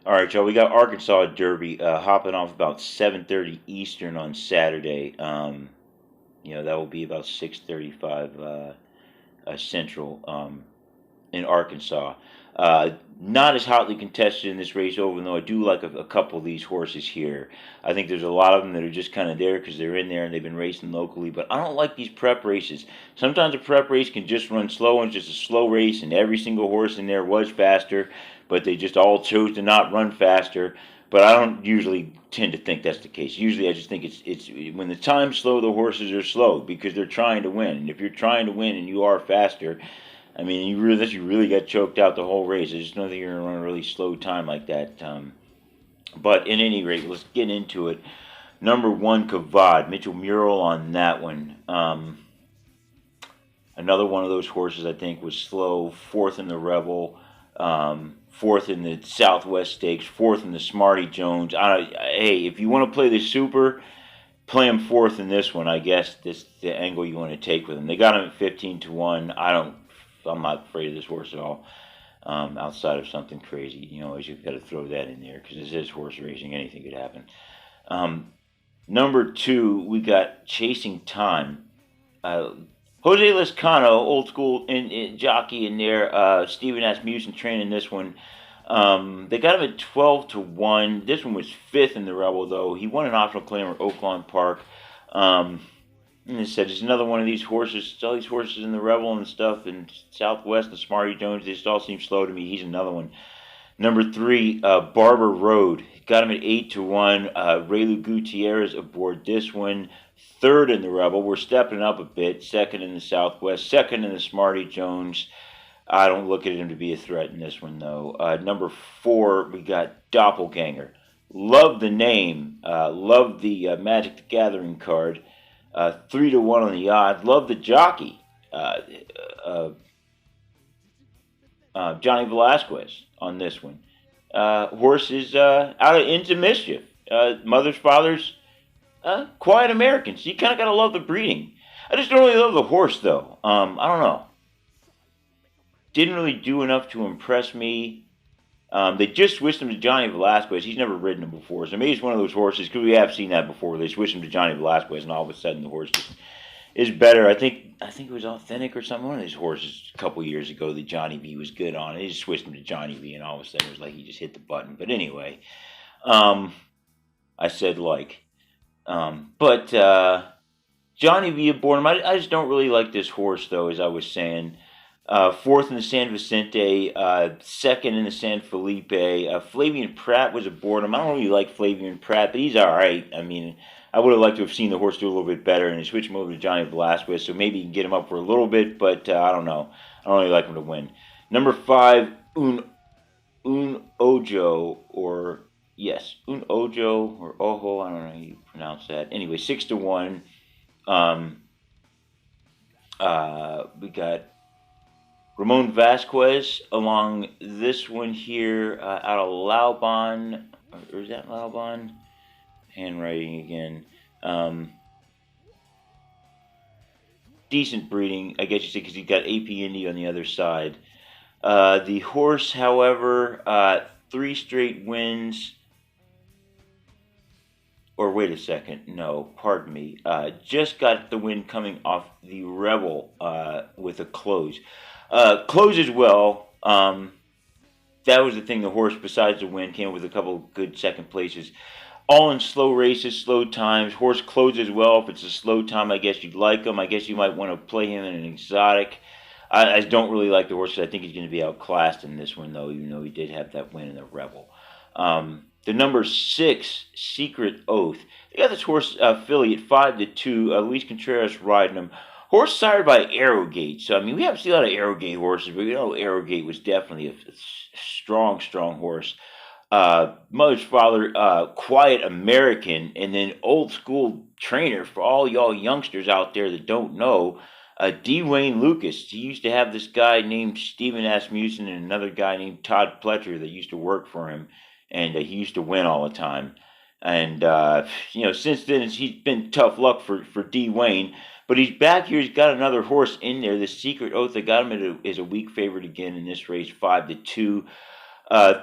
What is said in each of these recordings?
All right, y'all. We got Arkansas Derby hopping off about 7:30 Eastern on Saturday. That will be about 6:35 Central in Arkansas. Not as hotly contested in this race, even though I do like a couple of these horses here. I think there's a lot of them that are just kind of there because they're in there and they've been racing locally. But I don't like these prep races. Sometimes a prep race can just run slow and it's just a slow race, and every single horse in there was faster, but they just all chose to not run faster. But I don't usually tend to think that's the case. Usually, I just think it's when the time's slow, the horses are slow because they're trying to win. And if you're trying to win and you are faster, I mean, you really got choked out the whole race. I just don't think you're going to run a really slow time like that. But in any rate, let's get into it. Number one, Kavad. Mitchell Mural on that one. Another one of those horses I think was slow. Fourth in the Rebel. Fourth in the Southwest Stakes. Fourth in the Smarty Jones. Hey, if you want to play the Super, play him fourth in this one. I guess this the angle you want to take with him. They got him at 15-1. I'm not afraid of this horse at all. Outside of something crazy, you've got to throw that in there because this is horse racing. Anything could happen. Number two, we got Chasing Time. Jose Lescano, old school in jockey in there. Stephen Asmussen training this one. They got him at 12-1. This one was fifth in the Rebel, though. He won an optional claim at Oaklawn Park. And I said, there's another one of these horses. All these horses in the Rebel and stuff in Southwest and Smarty Jones, they just all seem slow to me. He's another one. Number three, Barber Road. Got him at 8-1. Raylu Gutierrez aboard this one. Third in the Rebel. We're stepping up a bit. Second in the Southwest. Second in the Smarty Jones. I don't look at him to be a threat in this one, though. Number four, we got Doppelganger. Love the name. Love the Magic the Gathering card. 3-1 on the odds. Love the jockey, Johnny Velasquez on this one. Horse is out of Into Mischief. Mother's father's quiet Americans. You kind of gotta love the breeding. I just don't really love the horse though. I don't know. Didn't really do enough to impress me. They just switched him to Johnny Velasquez. He's never ridden him before. So maybe it's one of those horses, because we have seen that before. They switched him to Johnny Velasquez, and all of a sudden the horse just is better. I think it was Authentic or something. One of these horses a couple years ago that Johnny V was good on. They just switched him to Johnny V, and all of a sudden it was like he just hit the button. But anyway, I said like. But Johnny V aboard him. I just don't really like this horse, though, as I was saying. Fourth in the San Vicente, second in the San Felipe. Flavian Pratt was aboard him. I don't really like Flavian Pratt, but he's all right. I mean, I would have liked to have seen the horse do a little bit better, and they switched him over to Johnny Velasquez, so maybe you can get him up for a little bit, but I don't know. I don't really like him to win. Number five, Un Ojo, or yes, Un Ojo or Ojo. I don't know how you pronounce that. Anyway, 6-1. We got Ramon Vazquez along this one here out of Laubon. Or is that Laubon? Handwriting again. Decent breeding, I guess you say, because he's got AP Indy on the other side. The horse, however, 3 straight wins. Or wait a second, no, pardon me. Just got the win coming off the Rebel with a close. Closes well. That was the thing. The horse, besides the win, came up with a couple of good second places. All in slow races, slow times. Horse closes well. If it's a slow time, I guess you'd like him. I guess you might want to play him in an exotic. I don't really like the horse because I think he's going to be outclassed in this one, though, even though he did have that win in the Rebel. The number 6, Secret Oath. They got this horse filly at 5-2. Luis Contreras riding him. Horse sired by Arrogate. So, I mean, we haven't seen a lot of Arrogate horses, but Arrogate was definitely a strong, strong horse. Mother's father, quiet American, and then old school trainer for all y'all youngsters out there that don't know, D. Wayne Lucas. He used to have this guy named Stephen Asmussen and another guy named Todd Pletcher that used to work for him, and he used to win all the time. And, since then, he's been tough luck for D. Wayne. But he's back here. He's got another horse in there. The Secret Oath. They got him as a weak favorite again in this race, 5-2.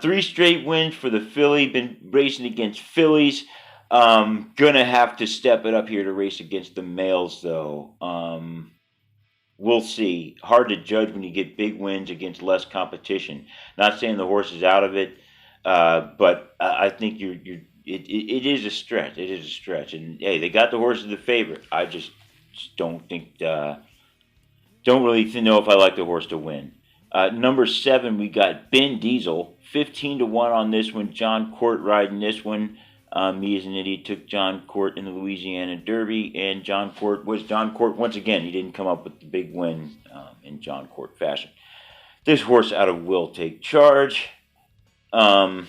Three straight wins for the filly. Been racing against fillies. Gonna have to step it up here to race against the males, though. We'll see. Hard to judge when you get big wins against less competition. Not saying the horse is out of it, but I think it is a stretch. It is a stretch, and hey, they got the horse as the favorite. I just don't think, don't really know if I like the horse to win. Number 7, we got Ben Diesel, 15-1 on this one. John Court riding this one. Me as an idiot took John Court in the Louisiana Derby, and John Court was John Court once again. He didn't come up with the big win in John Court fashion. This horse out of Will Take Charge. Giants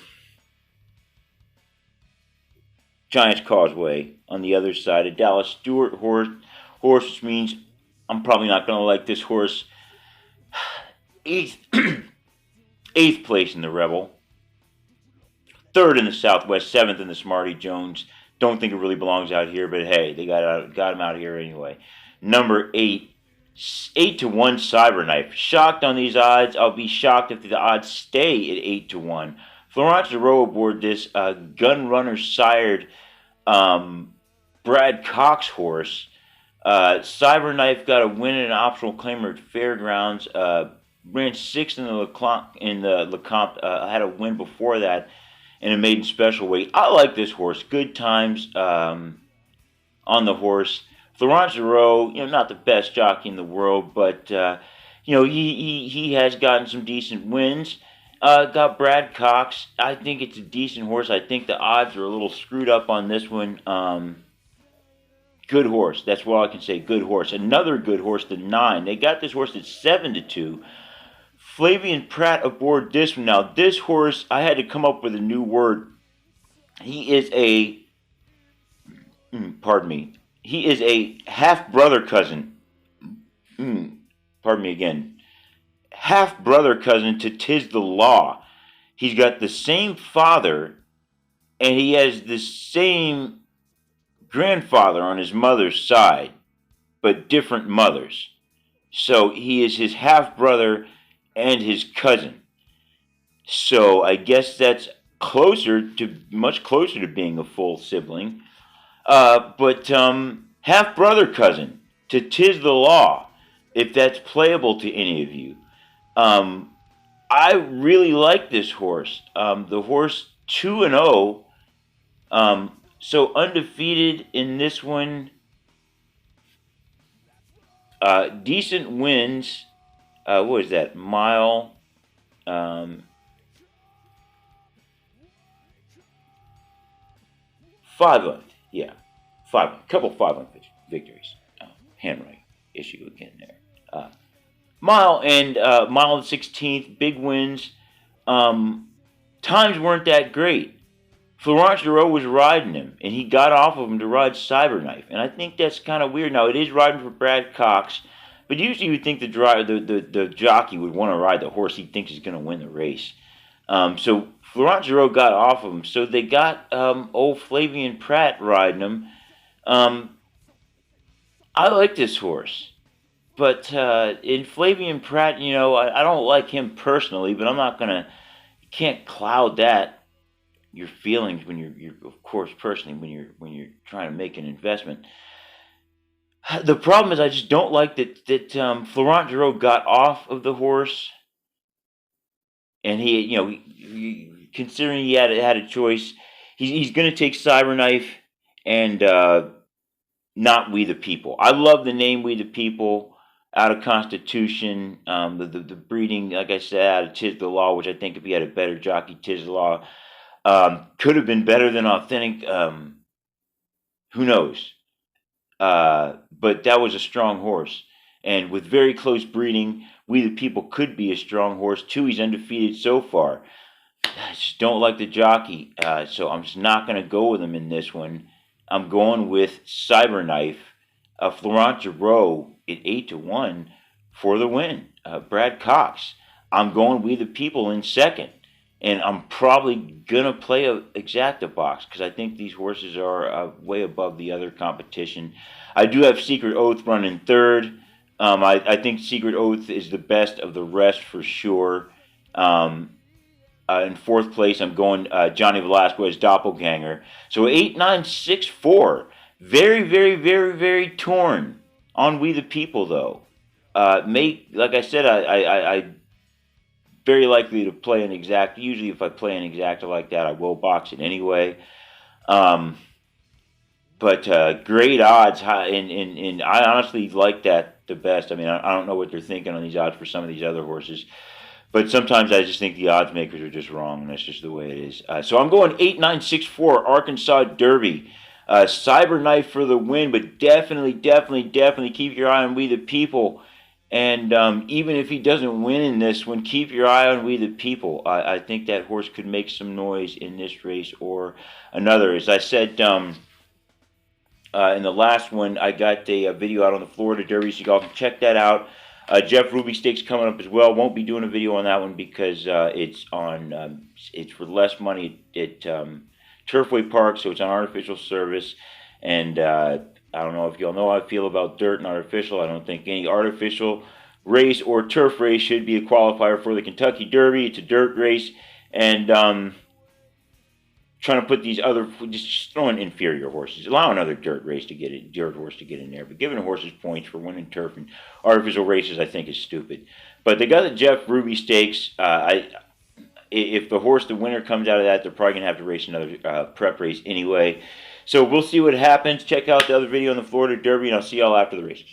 Causeway on the other side. A Dallas Stewart horse, which means I'm probably not going to like this horse. Eighth place in the Rebel. 3rd in the Southwest, 7th in the Smarty Jones. Don't think it really belongs out here, but hey, they got him out here anyway. Number 8, 8-1 Cyberknife. Shocked on these odds. I'll be shocked if the odds stay at 8-1. Florence Rowe aboard this gun runner sired Brad Cox horse. Cyberknife got a win in an optional claimer at Fairgrounds. Ran 6th in the Lecomte. Had a win before that in a maiden special weight. I like this horse. Good times on the horse. Florence Rowe, not the best jockey in the world, but he has gotten some decent wins. Got Brad Cox. I think it's a decent horse. I think the odds are a little screwed up on this one. Good horse. That's what I can say. Good horse. Another good horse, the 9. They got this horse at 7-2. Flavian Pratt aboard this one. Now, this horse, I had to come up with a new word. He is a, he is a half-brother cousin. Pardon me again. Half-brother cousin to Tiz the Law. He's got the same father, and he has the same grandfather on his mother's side, but different mothers. So he is his half-brother and his cousin. So I guess that's much closer to being a full sibling. But half-brother cousin to Tiz the Law, if that's playable to any of you. I really like this horse. The horse 2-0. So undefeated in this one. Decent wins. What is that? Mile. 5-month. Yeah. 5. Couple 5-month victories. Handwriting issue again there. Mile and mile and 16th. Big wins. Times weren't that great. Florence Giroux was riding him, and he got off of him to ride Cyberknife. And I think that's kind of weird. Now, it is riding for Brad Cox, but usually you would think the jockey would want to ride the horse he thinks is going to win the race. So Florence Giroux got off of him. So they got old Flavian Pratt riding him. I like this horse. But in Flavian Pratt, I don't like him personally, but I'm not going to, you can't cloud that. Your feelings when you're of course personally when you're trying to make an investment. The problem is I just don't like that Florent Giroux got off of the horse, and he considering he had a choice, he's going to take Cyberknife and not We the People. I love the name We the People out of Constitution. The breeding, like I said, out of Tiz the Law, which I think if he had a better jockey, Tiz the Law. Could have been better than Authentic. Who knows? But that was a strong horse. And with very close breeding, We the People could be a strong horse too. He's undefeated so far. I just don't like the jockey. So I'm just not going to go with him in this one. I'm going with Cyberknife. Florent Giroux at 8-1 for the win. Brad Cox. I'm going We the People in second. And I'm probably going to play a exacta box because I think these horses are way above the other competition. I do have Secret Oath running third. I think Secret Oath is the best of the rest for sure. In fourth place, I'm going Johnny Velasquez, Doppelganger. So 8-9-6-4. Very, very, very, very torn on We the People, though. Like I said, I very likely to play an exact. Usually, if I play an exacta like that, I will box it anyway. Um, but great odds, and I honestly like that the best. I mean, I don't know what they're thinking on these odds for some of these other horses, but sometimes I just think the odds makers are just wrong, and that's just the way it is. So I'm going 8-9-6-4 Arkansas Derby. Cyberknife for the win, but definitely, definitely, definitely keep your eye on We the People. And even if he doesn't win in this one, keep your eye on We the People. I think that horse could make some noise in this race or another. As I said in the last one, I got a video out on the Florida Derby, so you all can check that out. Jeff Ruby Stakes coming up as well. Won't be doing a video on that one because it's on. It's for less money at Turfway Park, so it's on artificial service. And I don't know if y'all know how I feel about dirt and artificial. I don't think any artificial race or turf race should be a qualifier for the Kentucky Derby. It's a dirt race, and trying to put these other, just throwing inferior horses, allow another dirt race to get it, dirt horse to get in there, but giving horses points for winning turf and artificial races, I think is stupid. But they got the Jeff Ruby Stakes. If the horse, the winner, comes out of that, they're probably gonna have to race another prep race anyway. So we'll see what happens. Check out the other video on the Florida Derby, and I'll see y'all after the races.